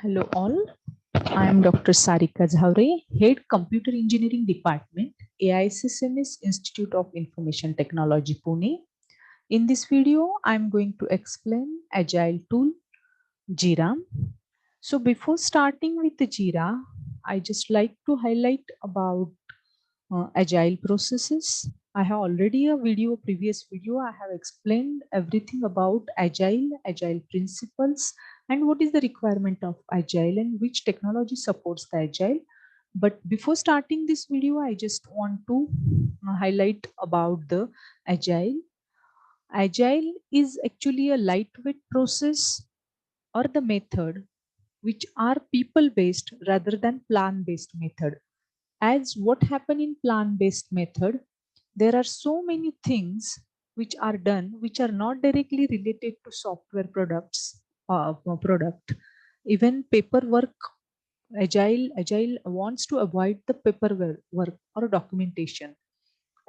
Hello all, I am Dr. Sarika Zaware, Head Computer Engineering Department, AISSMS Institute of Information Technology, Pune. In this video, I am going to explain Agile Tool, JIRA. So before starting with the JIRA, I just like to highlight about agile processes. I have already previous video, I have explained everything about agile principles, and what is the requirement of agile and which technology supports the agile. But before starting this video, I just want to highlight about the agile. Agile is actually a lightweight process or the method which are people based rather than plan based method. As what happen in plant based method, there are so many things which are done which are not directly related to software product. Even paperwork, agile wants to avoid the paperwork work or documentation.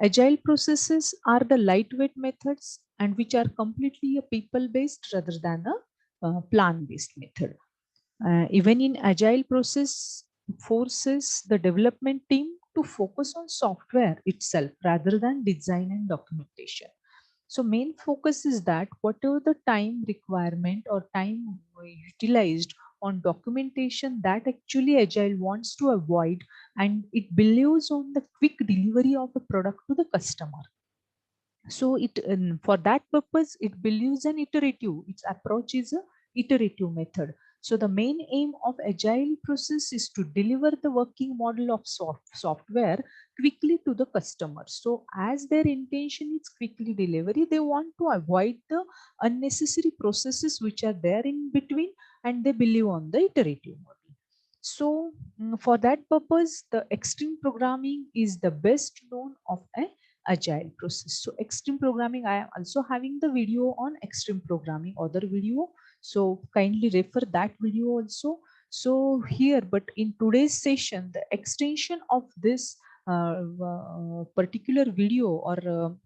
Agile processes are the lightweight methods and which are completely a people based rather than a plant based method. Even in agile process forces the development team to focus on software itself rather than design and documentation. So main focus is that whatever the time requirement or time utilized on documentation, that actually agile wants to avoid, and it believes on the quick delivery of the product to the customer. So it for that purpose it believes an iterative, its approach is a iterative method. So the main aim of agile process is to deliver the working model of software quickly to the customer. So as their intention is quickly delivery, they want to avoid the unnecessary processes which are there in between, and they believe on the iterative model. So for that purpose, the extreme programming is the best known of a agile process. So extreme programming, I am also having the video on extreme programming, other video, so kindly refer that video also. So here, but in today's session, the extension of this particular video or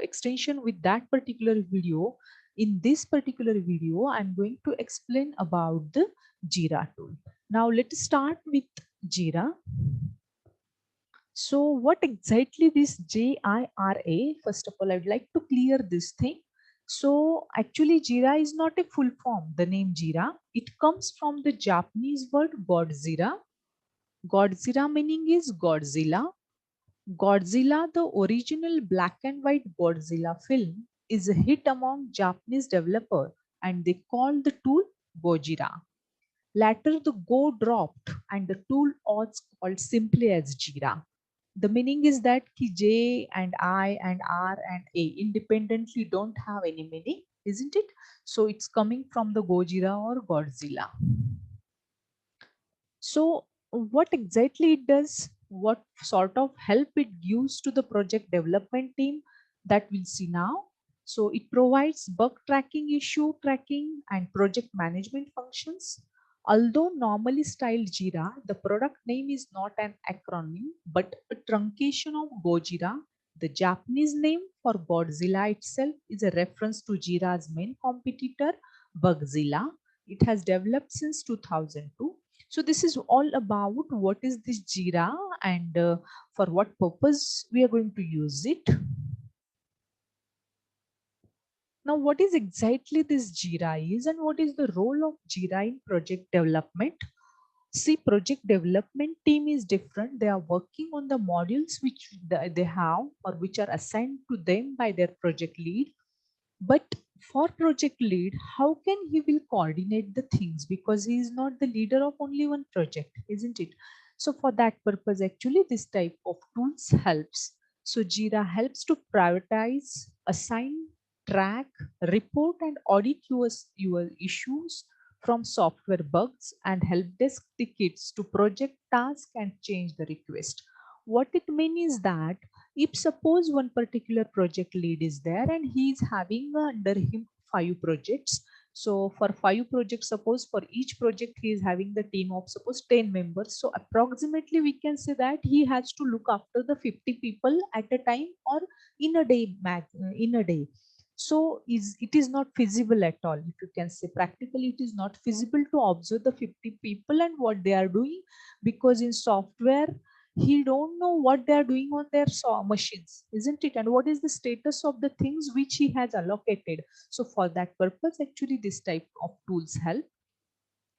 extension with that particular video, in this particular video I'm going to explain about the JIRA tool. Now let's start with JIRA. So what exactly this JIRA? First of all, I'd like to clear this thing. So actually JIRA is not a full form. The name JIRA, it comes from the Japanese word Godzilla. Godzilla meaning is Godzilla. Godzilla, the original black and white Godzilla film, is a hit among Japanese developer and they call the tool Gojira. Later the Go dropped and the tool was called simply as Jira. The meaning is that ki J and I and R and A independently don't have any meaning, isn't it? So it's coming from the Gojira or Godzilla. So what exactly it does, what sort of help it gives to the project development team, that we'll see now. So it provides bug tracking, issue tracking, and project management functions. Although normally styled Jira, the product name is not an acronym but a truncation of Gojira. The Japanese name for Godzilla itself is a reference to Jira's main competitor, Bugzilla. It has developed since 2002. So this is all about what is this JIRA and for what purpose we are going to use it. Now, what is exactly this JIRA is and what is the role of JIRA in project development? See, project development team is different. They are working on the modules which they have or which are assigned to them by their project lead. But for project lead, how can he will coordinate the things, because he is not the leader of only one project, isn't it? So for that purpose, actually this type of tools helps. So Jira helps to prioritize, assign, track, report and audit your issues from software bugs and help desk tickets to project task and change the request. What it means is that if suppose one particular project lead is there and he is having under him 5 projects, so for 5 projects, suppose for each project he is having the team of suppose 10 members, so approximately we can say that he has to look after the 50 people at a time or in a day in a day. So it is not feasible at all. If you can say practically, it is not feasible to observe the 50 people and what they are doing, because in software he don't know what they are doing on their machines, isn't it? And what is the status of the things which he has allocated. So for that purpose, actually this type of tools help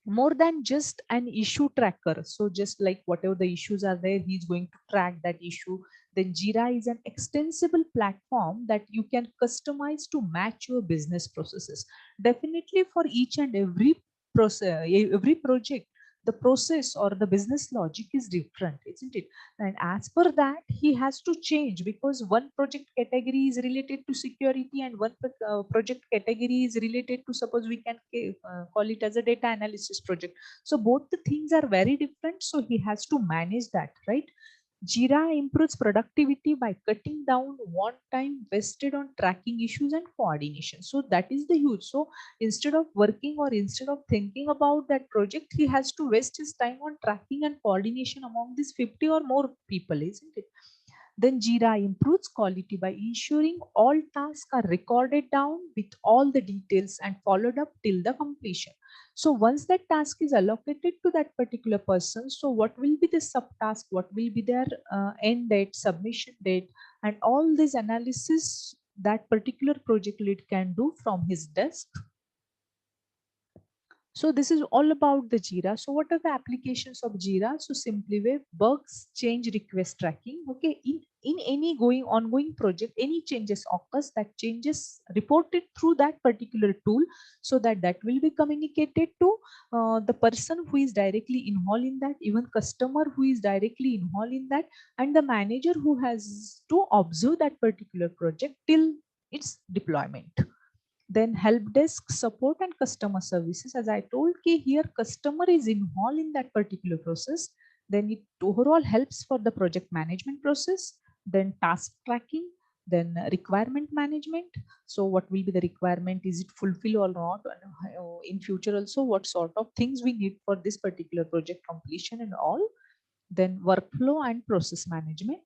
more than just an issue tracker. So just like whatever the issues are there, he's going to track that issue. Then Jira is an extensible platform that you can customize to match your business processes. Definitely for each and every process, every project, the process or the business logic is different, isn't it? And as per that, he has to change, because one project category is related to security and one project category is related to, suppose we can call it as a data analysis project. So both the things are very different. So he has to manage that, right? Jira improves productivity by cutting down one time wasted on tracking issues and coordination. So that is the huge. So instead of working or instead of thinking about that project, he has to waste his time on tracking and coordination among these 50 or more people, isn't it? Then Jira improves quality by ensuring all tasks are recorded down with all the details and followed up till the completion. So once that task is allocated to that particular person, so what will be the subtask, what will be their end date, submission date, and all this analysis that particular project lead can do from his desk. So this is all about the Jira. So what are the applications of Jira? So simply way, bugs, change request tracking. Okay, in any ongoing project, any changes occurs, that changes reported through that particular tool, so that will be communicated to the person who is directly involved in that, even customer who is directly involved in that, and the manager who has to observe that particular project till its deployment. Then help desk support and customer services. As I told, here customer is involved in that particular process. Then it overall helps for the project management process. Then task tracking. Then requirement management. So what will be the requirement, is it fulfilled or not, and in future also what sort of things we need for this particular project completion and all. Then workflow and process management.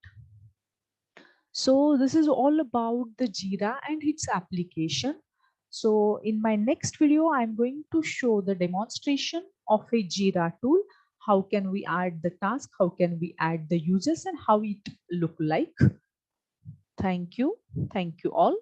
So this is all about the Jira and its application. So in my next video, I'm going to show the demonstration of a Jira tool. How can we add the task? How can we add the users and how it look like? Thank you. Thank you all.